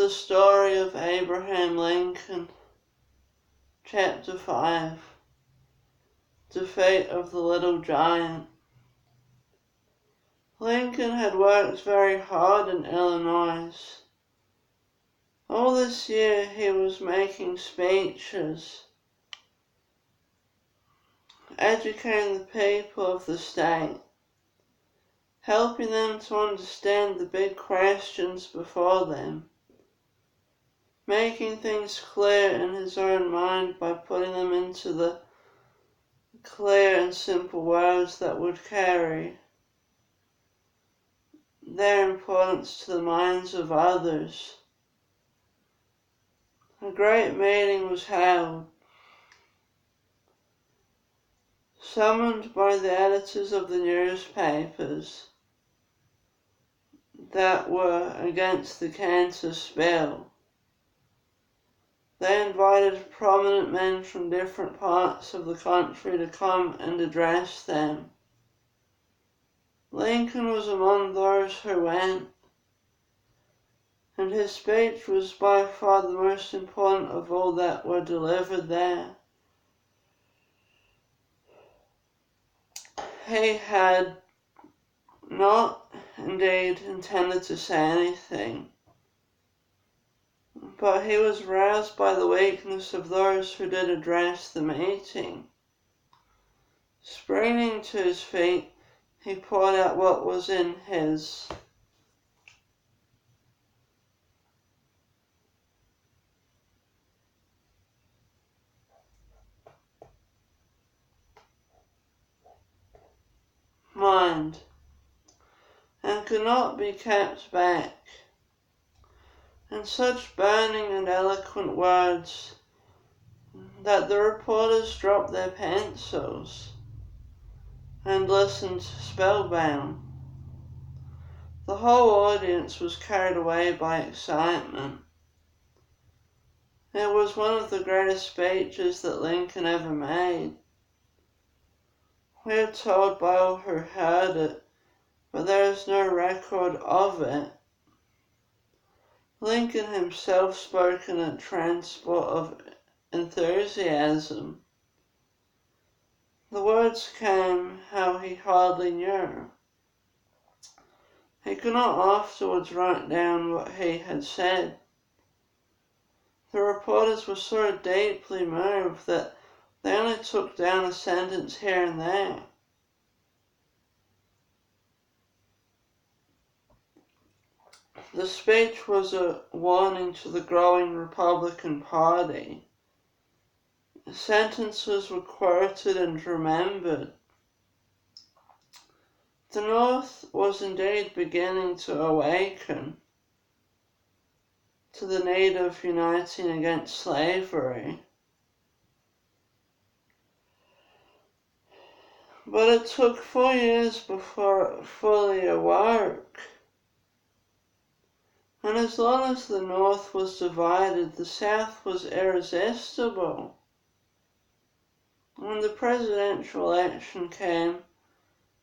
the story of Abraham Lincoln, Chapter 5, Defeat of the Little Giant. Lincoln had worked very hard in Illinois. All this year he was making speeches, educating the people of the state, helping them to understand the big questions before them, making things clear in his own mind by putting them into the clear and simple words that would carry their importance to the minds of others. A great meeting was held, summoned by the editors of the newspapers that were against the Kansas bill. They invited prominent men from different parts of the country to come and address them. Lincoln was among those who went, and his speech was by far the most important of all that were delivered there. He had not indeed intended to say anything, but he was roused by the weakness of those who did address the meeting. Springing to his feet, he poured out what was in his mind, and could not be kept back. In such burning and eloquent words that the reporters dropped their pencils and listened spellbound. The whole audience was carried away by excitement. It was one of the greatest speeches that Lincoln ever made. We are told by all who heard it, but there is no record of it. Lincoln himself spoke in a transport of enthusiasm. The words came how he hardly knew. He could not afterwards write down what he had said. The reporters were so deeply moved that they only took down a sentence here and there. The speech was a warning to the growing Republican Party. Sentences were quoted and remembered. The North was indeed beginning to awaken to the need of uniting against slavery. But it took 4 years before it fully awoke. And as long as the North was divided, the South was irresistible. When the presidential election came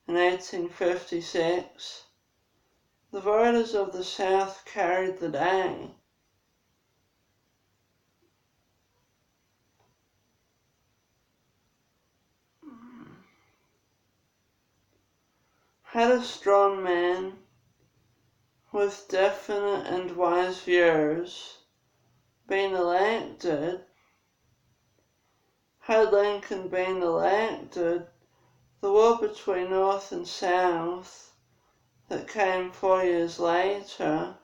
in 1856, the voters of the South carried the day. Had a strong man with definite and wise views been elected, had Lincoln been elected, the war between North and South that came 4 years later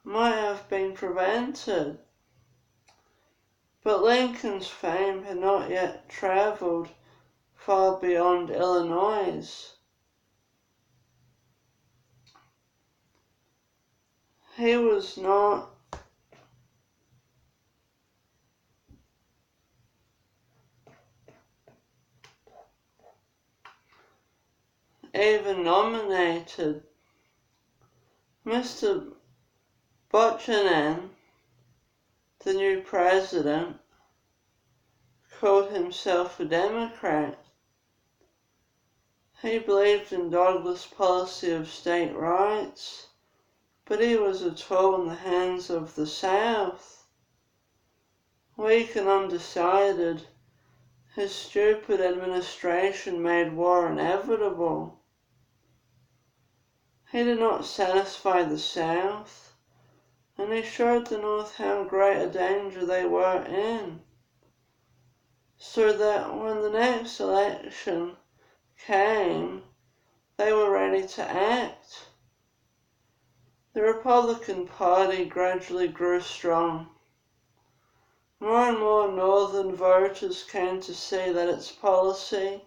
might have been prevented. But Lincoln's fame had not yet traveled far beyond Illinois. He was not even nominated. Mr. Buchanan, the new president, called himself a Democrat. He believed in Douglas' policy of state rights but he was a tool in the hands of the South. Weak and undecided, his stupid administration made war inevitable. He did not satisfy the South, and he showed the North how great a danger they were in, so that when the next election came, they were ready to act. The Republican Party gradually grew strong. More and more Northern voters came to see that its policy,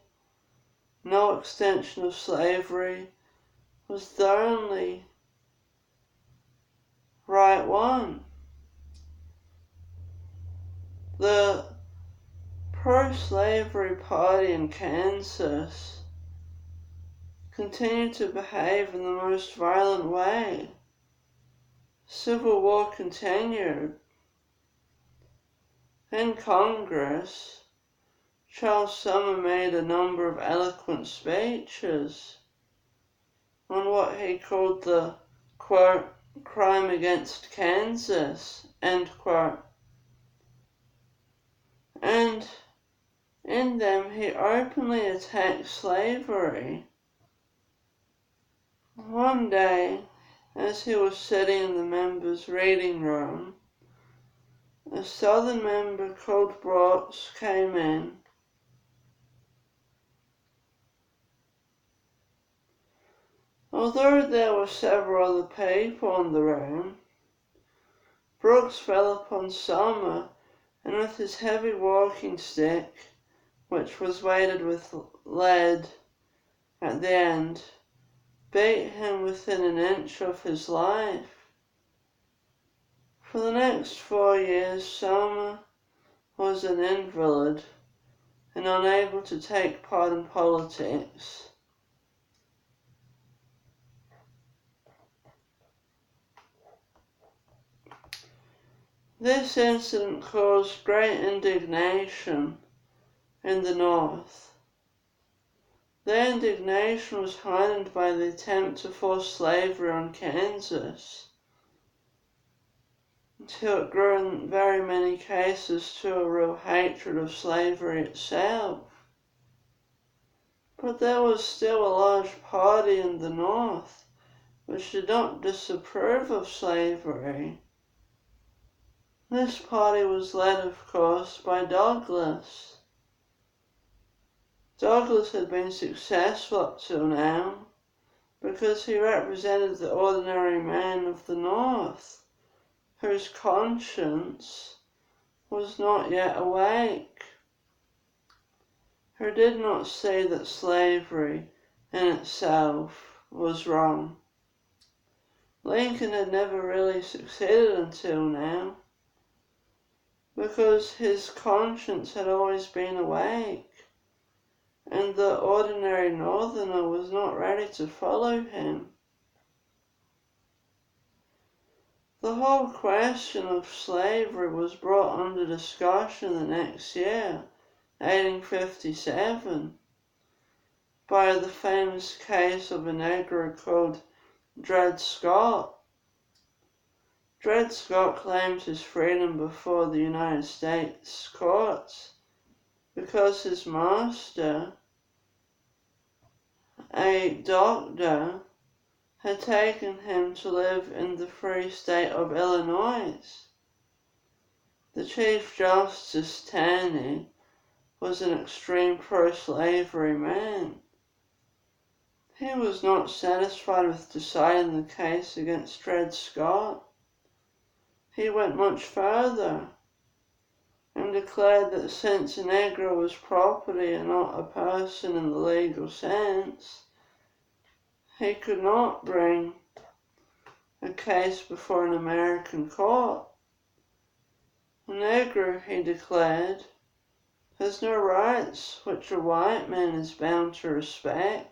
no extension of slavery, was the only right one. The pro-slavery party in Kansas continued to behave in the most violent way. Civil war continued. In Congress, Charles Sumner made a number of eloquent speeches on what he called the, quote, crime against Kansas, end quote. And in them he openly attacked slavery. One day, as he was sitting in the members' reading room, a Southern member called Brooks came in. Although there were several other people in the room, Brooks fell upon Sumner and with his heavy walking stick, which was weighted with lead at the end, beat him within an inch of his life. For the next 4 years, Sumner was an invalid and unable to take part in politics. This incident caused great indignation in the North. Their indignation was heightened by the attempt to force slavery on Kansas, until it grew in very many cases to a real hatred of slavery itself. But there was still a large party in the North which did not disapprove of slavery. This party was led, of course, by Douglas. Douglas had been successful up till now because he represented the ordinary man of the North, whose conscience was not yet awake, who did not see that slavery in itself was wrong. Lincoln had never really succeeded until now, because his conscience had always been awake, and the ordinary Northerner was not ready to follow him. The whole question of slavery was brought under discussion the next year, 1857, by the famous case of a Negro called Dred Scott. Dred Scott claimed his freedom before the United States courts because his master, a doctor, had taken him to live in the free state of Illinois. The Chief Justice, Taney, was an extreme pro-slavery man. He was not satisfied with deciding the case against Dred Scott. He went much further and declared that since a Negro was property and not a person in the legal sense, he could not bring a case before an American court. A Negro, he declared, has no rights which a white man is bound to respect.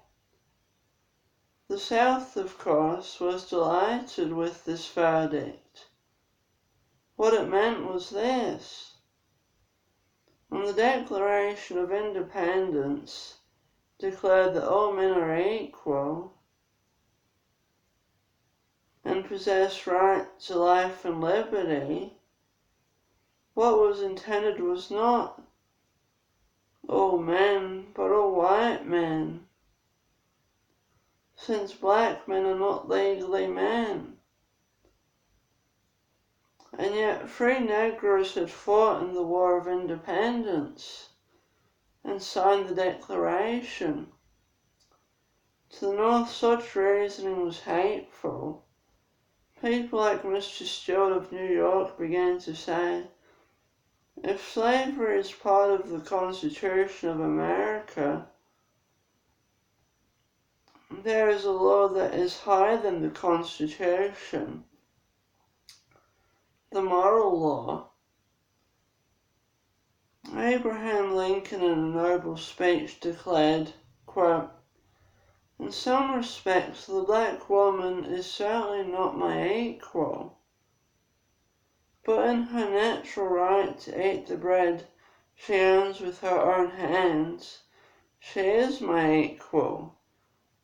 The South, of course, was delighted with this verdict. What it meant was this: when the Declaration of Independence declared that all men are equal, and and possess right to life and liberty, what was intended was not all men, but all white men, since black men are not legally men. And yet free Negroes had fought in the War of Independence and signed the Declaration. To the North, such reasoning was hateful. People like Mr. Stewart of New York began to say, if slavery is part of the Constitution of America, there is a law that is higher than the Constitution, the moral law. Abraham Lincoln in a noble speech declared, quote, in some respects the black woman is certainly not my equal, but in her natural right to eat the bread she earns with her own hands, she is my equal,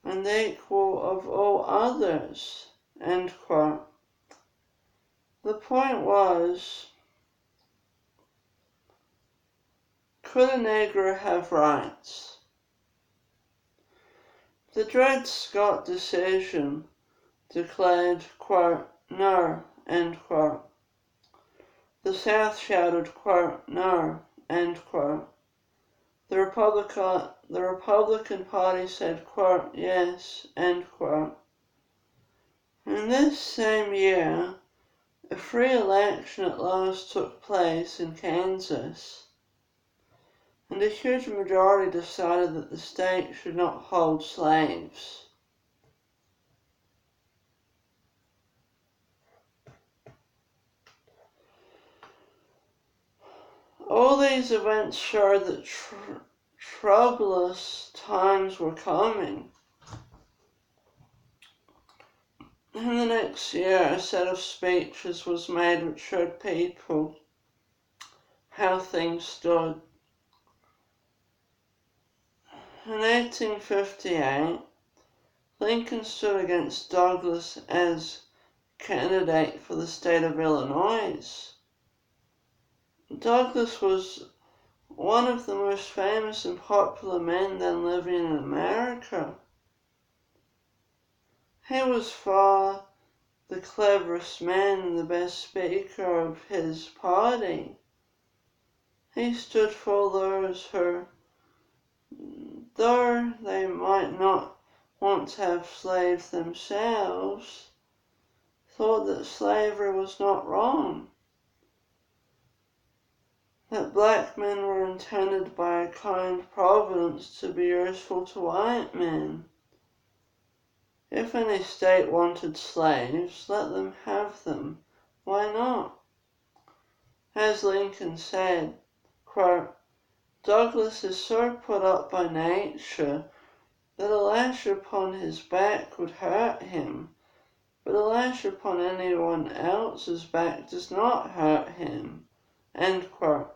and the equal of all others, end quote. The point was, could a Negro have rights? The Dred Scott decision declared, quote, no, end quote. The South shouted, quote, no, end quote. The Republican Party said, quote, yes, end quote. In this same year, a free election at last took place in Kansas, and a huge majority decided that the state should not hold slaves. All these events showed that troublous times were coming. In the next year, a set of speeches was made which showed people how things stood. In 1858, Lincoln stood against Douglas as candidate for the state of Illinois. Douglas was one of the most famous and popular men then living in America. He was far the cleverest man and the best speaker of his party. He stood for those who, though they might not want to have slaves themselves, thought that slavery was not wrong, that black men were intended by a kind providence to be useful to white men. If any state wanted slaves, let them have them. Why not? As Lincoln said, quote, Douglas is so put up by nature that a lash upon his back would hurt him, but a lash upon anyone else's back does not hurt him, end quote.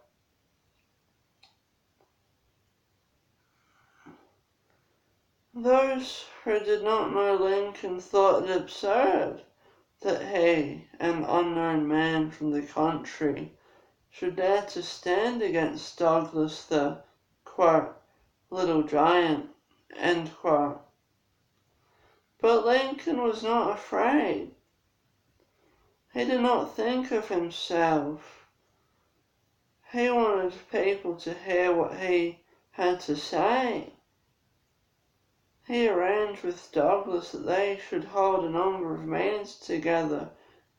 Those who did not know Lincoln thought it absurd that he, an unknown man from the country, should dare to stand against Douglas the, quote, little giant, end quote. But Lincoln was not afraid. He did not think of himself. He wanted people to hear what he had to say. He arranged with Douglas that they should hold a number of meetings together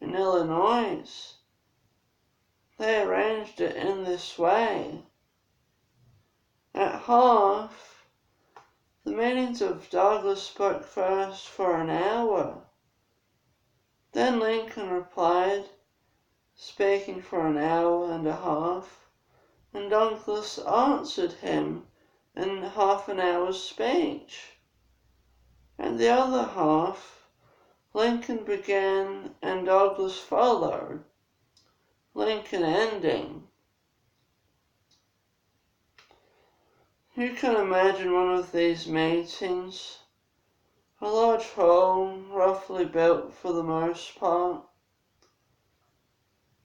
in Illinois. They arranged it in this way. At half, the meetings of Douglas spoke first for an hour. Then Lincoln replied, speaking for an hour and a half, and Douglas answered him in half an hour's speech. And the other half, Lincoln began and Douglas followed, Lincoln ending. You can imagine one of these meetings. A large home, roughly built for the most part.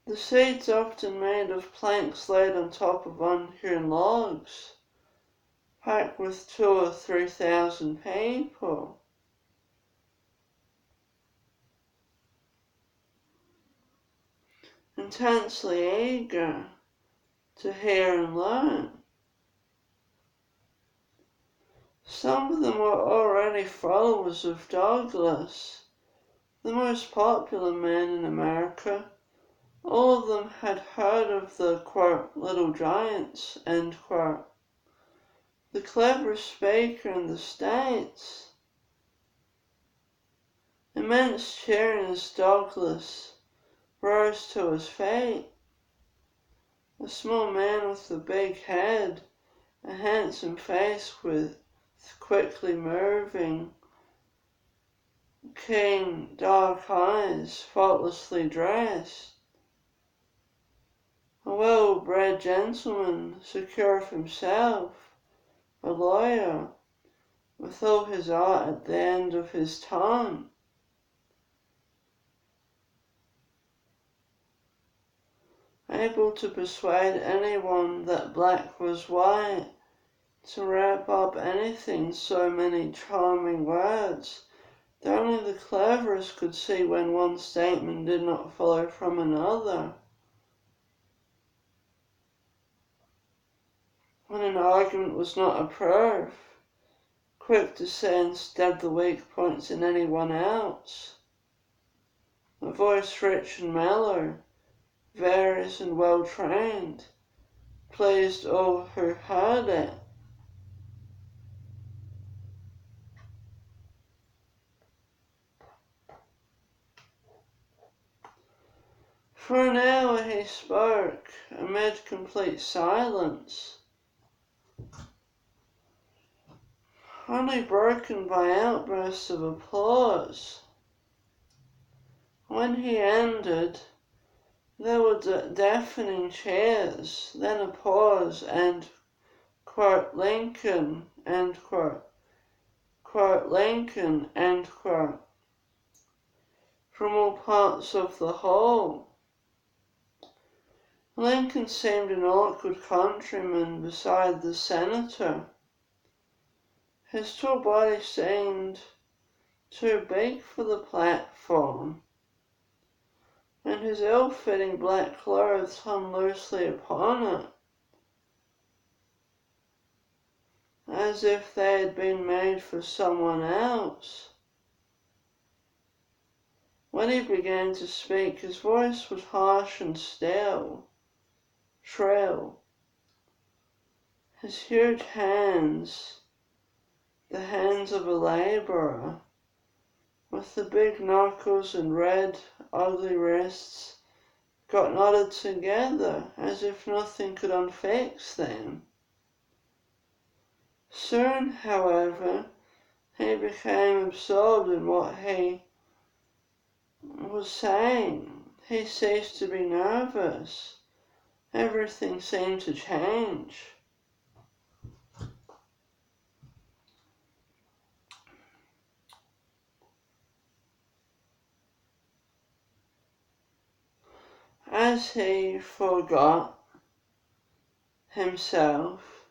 The seats often made of planks laid on top of unhewn logs, packed with 2,000 or 3,000 people. Intensely eager to hear and learn. Some of them were already followers of Douglas, the most popular man in America. All of them had heard of the, quote, little giants, end quote. The cleverest speaker in the States. Immense cheering as Douglas rose to his feet. A small man with a big head, a handsome face with quickly moving, keen, dark eyes, faultlessly dressed. A well-bred gentleman, secure of himself, a lawyer, with all his art at the end of his tongue. Able to persuade anyone that black was white, to wrap up anything in so many charming words that only the cleverest could see when one statement did not follow from another. When an argument was not a proof, quick to say and stab the weak points in anyone else. A voice rich and mellow, various and well-trained, pleased all who heard it. For an hour he spoke, amid complete silence, only broken by outbursts of applause. When he ended, there were deafening cheers, then a pause, and, quote, Lincoln, end quote, quote, Lincoln, end quote, from all parts of the hall. Lincoln seemed an awkward countryman beside the senator. His tall body seemed too big for the platform, and his ill-fitting black clothes hung loosely upon it, as if they had been made for someone else. When he began to speak, his voice was harsh and still, shrill. His huge hands, the hands of a laborer, with the big knuckles and red, ugly wrists, got knotted together as if nothing could unfix them. Soon, however, he became absorbed in what he was saying. He ceased to be nervous. Everything seemed to change. As he forgot himself,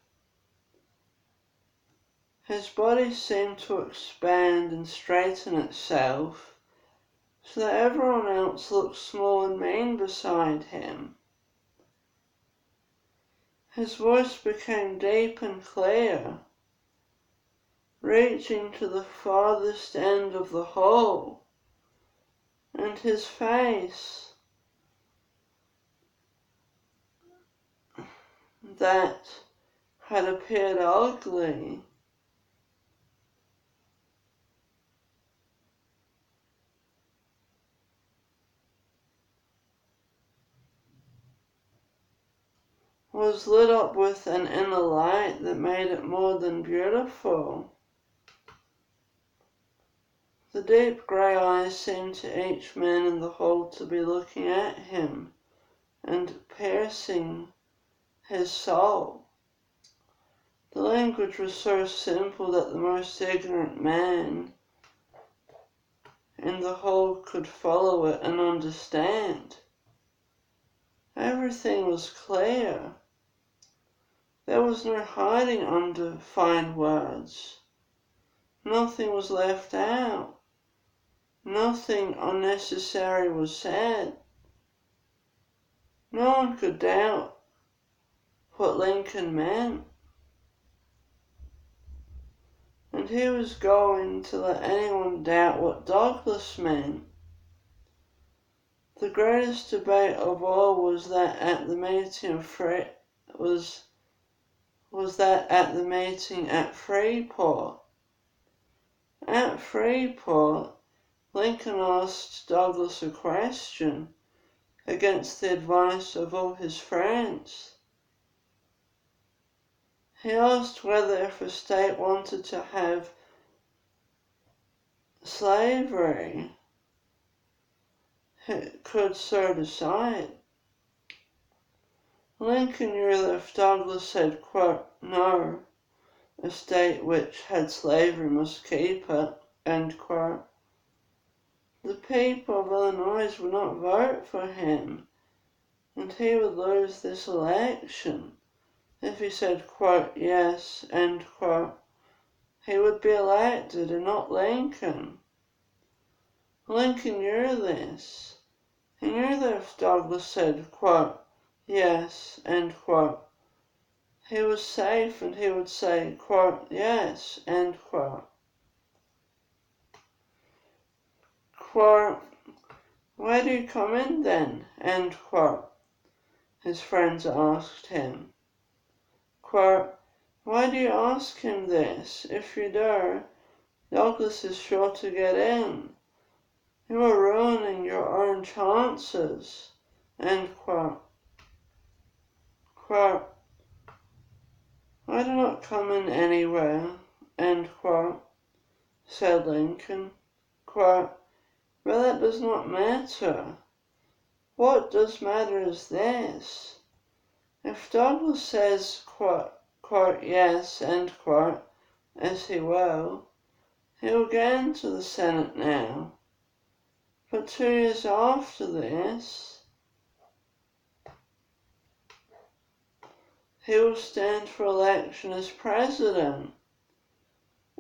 his body seemed to expand and straighten itself so that everyone else looked small and mean beside him. His voice became deep and clear, reaching to the farthest end of the hall, and his face, that had appeared ugly, was lit up with an inner light that made it more than beautiful. The deep grey eyes seemed to each man in the hall to be looking at him and piercing his soul. The language was so simple that the most ignorant man in the hall could follow it and understand. Everything was clear. There was no hiding under fine words. Nothing was left out. Nothing unnecessary was said. No one could doubt what Lincoln meant. And he was going to let anyone doubt what Douglas meant. The greatest debate of all was that at the meeting at Freeport. At Freeport, Lincoln asked Douglas a question against the advice of all his friends. He asked whether if a state wanted to have slavery, it could so decide. Lincoln knew that if Douglas said, quote, no, a state which had slavery must keep it, end quote, the people of Illinois would not vote for him, and he would lose this election. If he said, quote, yes, end quote, he would be elected and not Lincoln. Lincoln knew this. He knew that if Douglas said, quote, yes, end quote, he was safe and he would say, quote, yes, end quote. Quote, where do you come in then, end quote, his friends asked him. Quote, why do you ask him this? If you do, Douglas is sure to get in. You are ruining your own chances, end quote. Quote, I do not come in anywhere, end quote, said Lincoln. Quote, but that does not matter. What does matter is this. If Douglas says, quote, yes, end quote, as he will get into the Senate now. But 2 years after this, he will stand for election as president.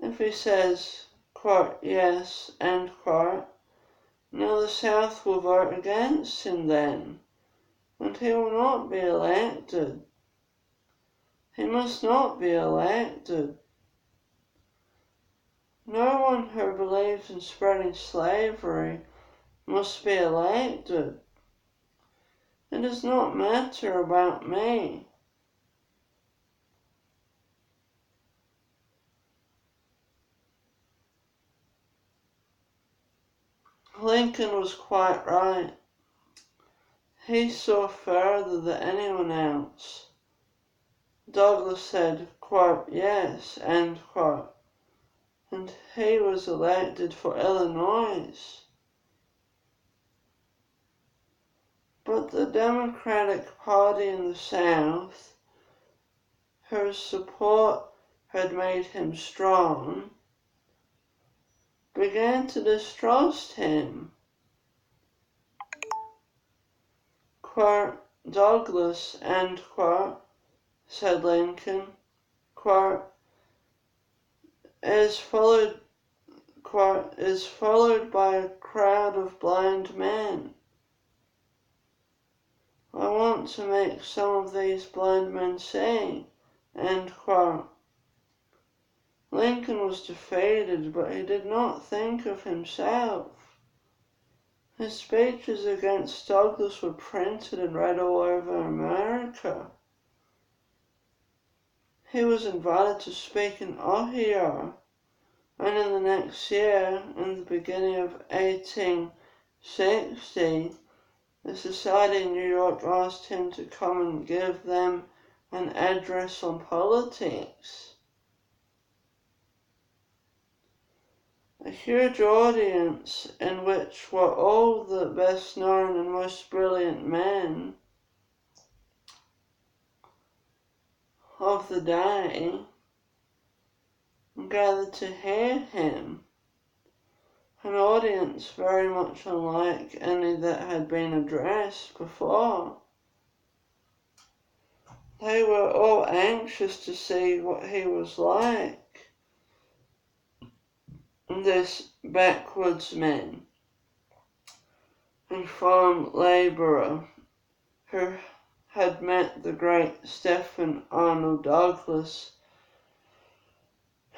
If he says, quote, yes, end quote, now the South will vote against him then, and he will not be elected. He must not be elected. No one who believes in spreading slavery must be elected. It does not matter about me. Lincoln was quite right. He saw further than anyone else. Douglas said, quote, yes, end quote, and he was elected for Illinois. But the Democratic Party in the South, whose support had made him strong, began to distrust him. Quote, Douglas, end quote, said Lincoln, quote, is followed by a crowd of blind men. I want to make some of these blind men see, end quote. Lincoln was defeated, but he did not think of himself. His speeches against Douglas were printed and read all over America. He was invited to speak in Ohio, and in the next year, in the beginning of 1860, the society in New York asked him to come and give them an address on politics. A huge audience in which were all the best known and most brilliant men of the day gathered to hear him. an audience very much unlike any that had been addressed before. They were all anxious to see what he was like, this backwoodsman and farm labourer who had met the great Stephen Arnold Douglas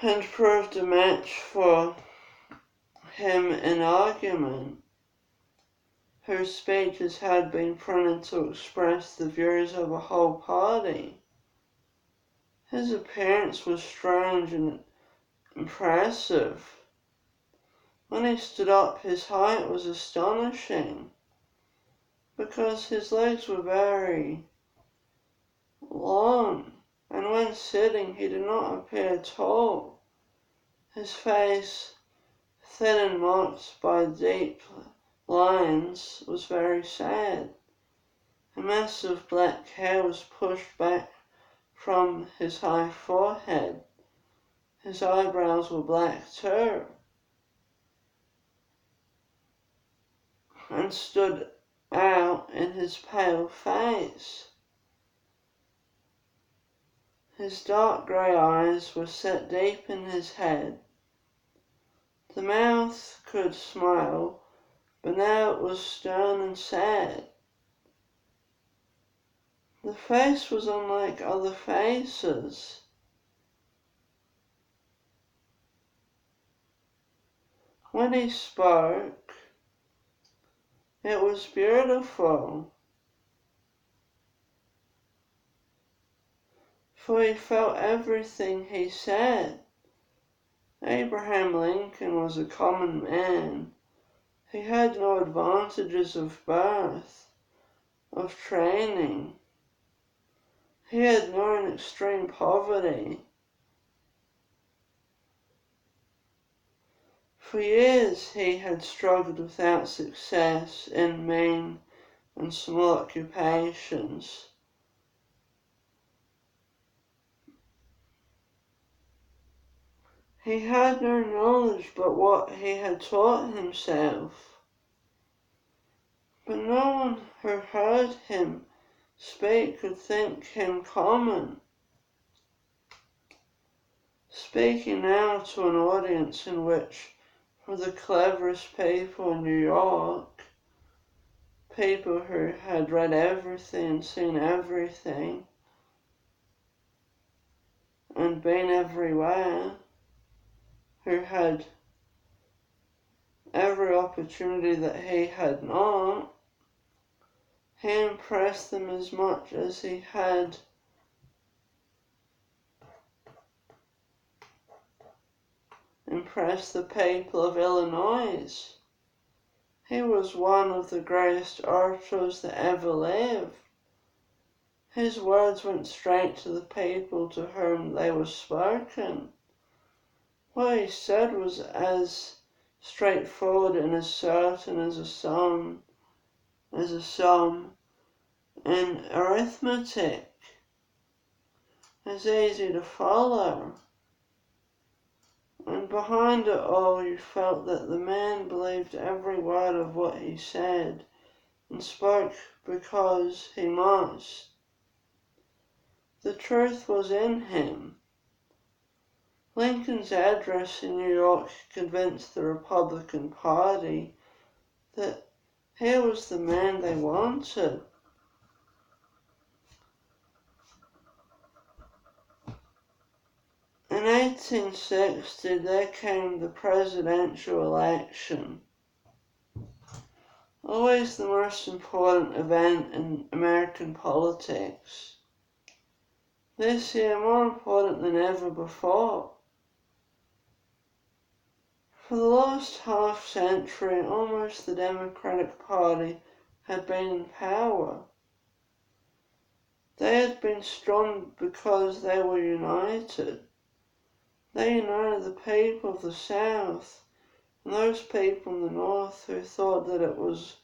and proved a match for him in argument, whose speeches had been printed to express the views of a whole party. His appearance was strange and impressive. When he stood up, his height was astonishing, because his legs were very long, and when sitting he did not appear tall. His face, thin and marked by deep lines, was very sad. A mass of black hair was pushed back from his high forehead. His eyebrows were black too, and stood out in his pale face. His dark grey eyes were set deep in his head. The mouth could smile, but now it was stern and sad. The face was unlike other faces. When he spoke, it was beautiful, for he felt everything he said. Abraham Lincoln was a common man. He had no advantages of birth, of training. He had known extreme poverty. For years he had struggled without success in mean and small occupations. He had no knowledge but what he had taught himself. But no one who heard him speak could think him common. Speaking now to an audience in which were the cleverest people in New York, people who had read everything and seen everything, and been everywhere, who had every opportunity that he had not, he impressed them as much as he had impressed the people of Illinois. He was one of the greatest orators that ever lived. His words went straight to the people to whom they were spoken. What he said was as straightforward and as certain as a sum in arithmetic, as easy to follow. And behind it all you felt that the man believed every word of what he said, and spoke because he must. The truth was in him. Lincoln's address in New York convinced the Republican Party that he was the man they wanted. In 1860, there came the presidential election, always the most important event in American politics. This year, more important than ever before. For the last half-century, almost the Democratic Party had been in power. They had been strong because they were united. They united the people of the South and those people in the North who thought that it was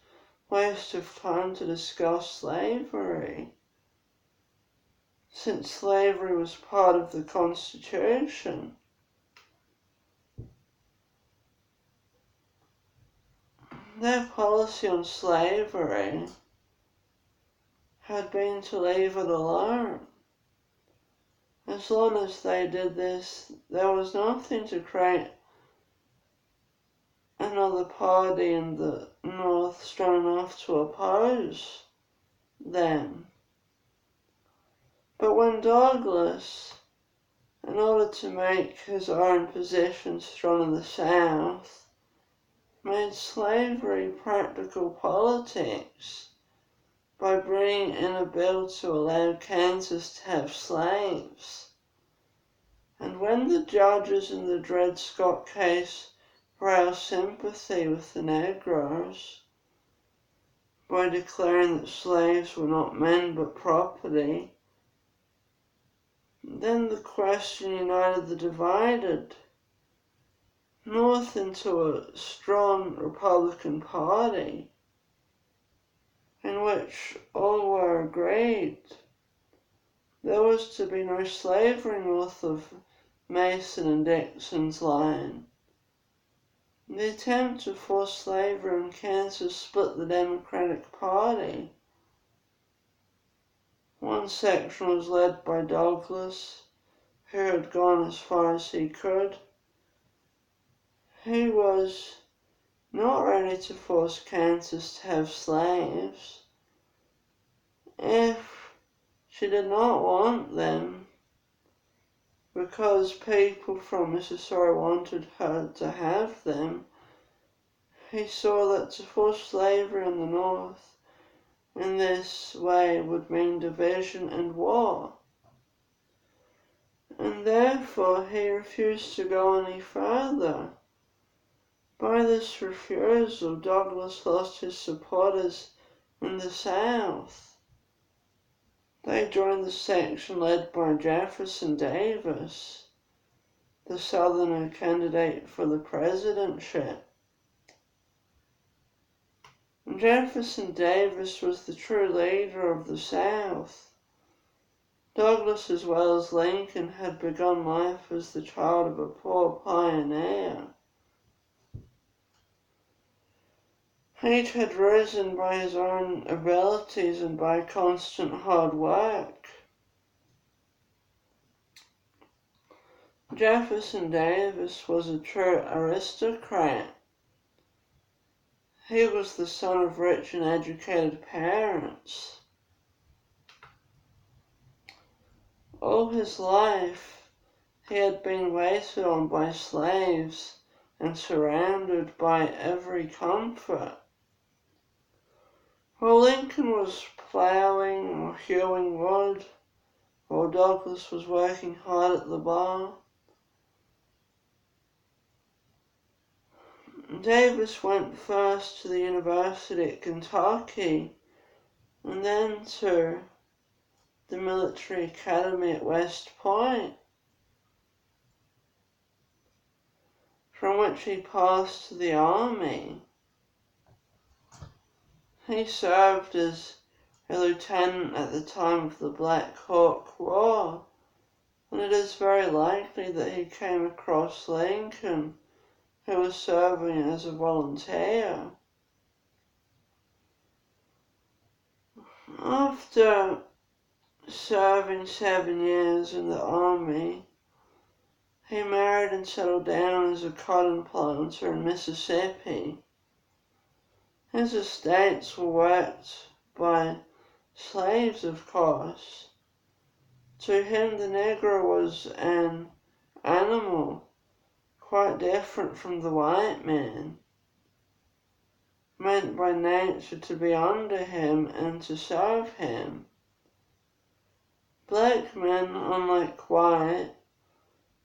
a waste of time to discuss slavery, since slavery was part of the Constitution. policy on slavery had been to leave it alone. As long as they did this, there was nothing to create another party in the North strong enough to oppose them. But when Douglas, in order to make his own position strong in the South, made slavery practical politics by bringing in a bill to allow Kansas to have slaves, and when the judges in the Dred Scott case roused sympathy with the Negroes by declaring that slaves were not men but property, then the question united the divided North into a strong Republican Party in which all were agreed there was to be no slavery north of Mason and Dixon's line. The attempt to force slavery in Kansas split the Democratic Party. One section was led by Douglas, who had gone as far as he could. He was not ready to force Kansas to have slaves if she did not want them, because people from Mississauga wanted her to have them. He saw that to force slavery in the North in this way would mean division and war, and therefore he refused to go any further. By this refusal, Douglas lost his supporters in the South. They joined the section led by Jefferson Davis, the Southerner candidate for the presidency. Jefferson Davis was the true leader of the South. Douglas, as well as Lincoln, had begun life as the child of a poor pioneer. Each had risen by his own abilities and by constant hard work. Jefferson Davis was a true aristocrat. He was the son of rich and educated parents. All his life, he had been waited on by slaves and surrounded by every comfort. While Lincoln was ploughing or hewing wood, while Douglas was working hard at the bar, Davis went first to the University at Kentucky and then to the military academy at West Point, from which he passed to the army. He served as a lieutenant at the time of the Black Hawk War, and it is very likely that he came across Lincoln, who was serving as a volunteer. After serving 7 years in the army, he married and settled down as a cotton planter in Mississippi. His estates were worked by slaves, of course. To him, the Negro was an animal, quite different from the white man, meant by nature to be under him and to serve him. Black men, unlike white,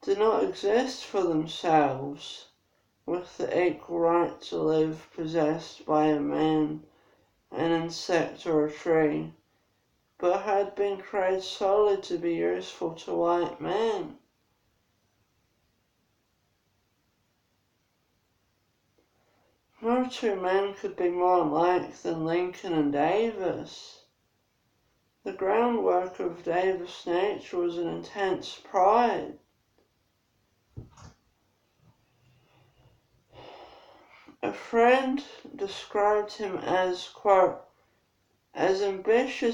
did not exist for themselves, with the equal right to live possessed by a man, an insect, or a tree, but had been created solely to be useful to white men. No two men could be more alike than Lincoln and Davis. The groundwork of Davis' nature was an intense pride. A friend described him as, quote, as ambitious